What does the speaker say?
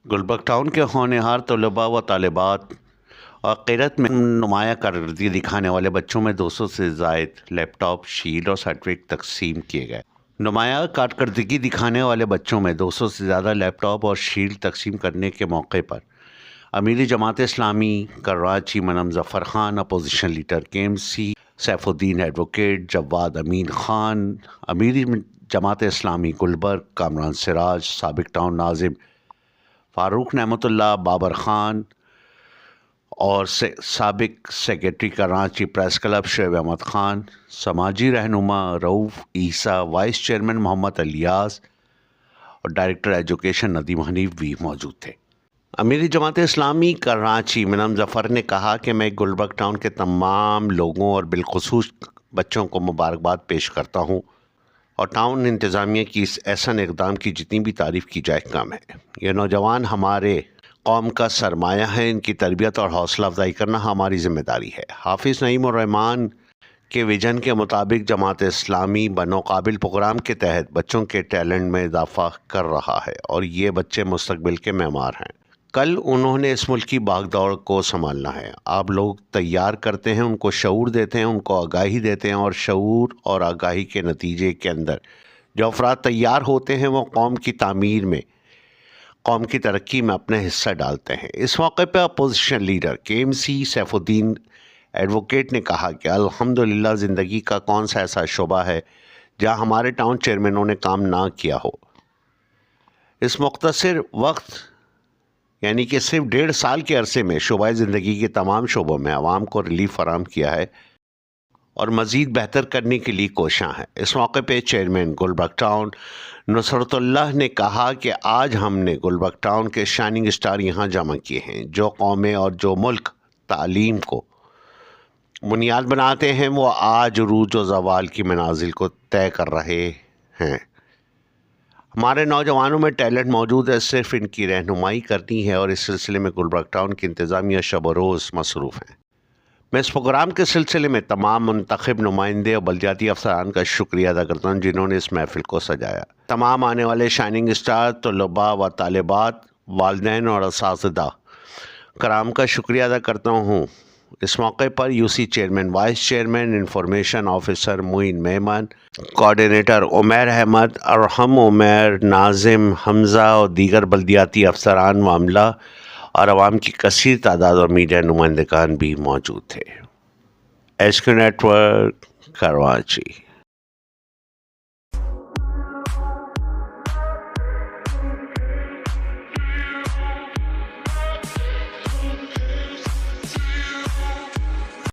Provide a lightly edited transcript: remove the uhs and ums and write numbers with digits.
Gulberg town کے ہونہار طلباء و طالبات اور قیرت میں نمایاں کارکردگی دکھانے والے بچوں میں 200 سے زائد لیپ ٹاپ، شیلڈ اور سرٹیفکیٹ تقسیم کیے گئے۔ نمایاں کارکردگی دکھانے والے بچوں میں 200 سے زیادہ لیپ ٹاپ اور شیلڈ تقسیم کرنے کے موقع پر امیر Jamaat Islami Karachi Munim Zafar Khan, opposition leader KMC Saifuddin advocate Jawad Amin Khan, امیر جماعت اسلامی گلبرگ کامران سراج، سابق ٹاؤن ناظم فاروق نعمت اللہ بابر خان اور سابق secretary Karachi press club Shoaib Ahmed Khan, سماجی رہنما رؤوف عیسیٰ، وائس چیئرمین محمد الیاس اور ڈائریکٹر ایجوکیشن ندیم حنیف بھی موجود تھے۔ امیر جماعت اسلامی کراچی منم ظفر نے کہا کہ میں گلبرگ ٹاؤن کے تمام لوگوں اور بالخصوص بچوں کو مبارکباد پیش کرتا ہوں اور ٹاؤن انتظامیہ کی اس احسن اقدام کی جتنی بھی تعریف کی جائے کم ہے۔ یہ نوجوان ہمارے قوم کا سرمایہ ہے، ان کی تربیت اور حوصلہ افزائی کرنا ہماری ذمہ داری ہے۔ حافظ نعیم الرحمن کے ویژن کے مطابق جماعت اسلامی بنو قابل پروگرام کے تحت بچوں کے ٹیلنٹ میں اضافہ کر رہا ہے اور یہ بچے مستقبل کے معمار ہیں۔ کل انہوں نے اس ملک کی بھاگ دوڑ کو سنبھالنا ہے۔ آپ لوگ تیار کرتے ہیں، ان کو شعور دیتے ہیں، ان کو آگاہی دیتے ہیں اور شعور اور آگاہی کے نتیجے کے اندر جو افراد تیار ہوتے ہیں وہ قوم کی تعمیر میں، قوم کی ترقی میں اپنا حصہ ڈالتے ہیں۔ اس موقع پہ opposition leader KMC Saifuddin advocate نے کہا کہ الحمدللہ زندگی کا کون سا ایسا شعبہ ہے جہاں ہمارے ٹاؤن چیئرمینوں نے کام نہ کیا ہو۔ اس مختصر وقت یعنی کہ صرف 1.5 سال کے عرصے میں شعبۂ زندگی کے تمام شعبوں میں عوام کو ریلیف فراہم کیا ہے اور مزید بہتر کرنے کے لیے کوشاں ہے۔ اس موقع پہ چیئرمین گلبرگ ٹاؤن نصرت اللہ نے کہا کہ آج ہم نے گلبرگ ٹاؤن کے شائننگ اسٹار یہاں جمع کیے ہیں۔ جو قومیں اور جو ملک تعلیم کو بنیاد بناتے ہیں وہ آج عروج و زوال کی منازل کو طے کر رہے ہیں۔ ہمارے نوجوانوں میں ٹیلنٹ موجود ہے، صرف ان کی رہنمائی کرنی ہے اور اس سلسلے میں گلبرگ ٹاؤن کی انتظامیہ شب و روز مصروف ہیں۔ میں اس پروگرام کے سلسلے میں تمام منتخب نمائندے اور بلدیاتی افسران کا شکریہ ادا کرتا ہوں جنہوں نے اس محفل کو سجایا۔ تمام آنے والے شائننگ اسٹار طلباء و طالبات، والدین اور اساتذہ کرام کا شکریہ ادا کرتا ہوں۔ اس موقع پر UC chairman, vice chairman, information officer Moin Memon, coordinator Umair Ahmed, Arham Umair, Nazim Hamza اور دیگر بلدیاتی افسران و عملہ اور عوام کی کثیر تعداد اور میڈیا نمائندگان بھی موجود تھے۔ SK network Karachi.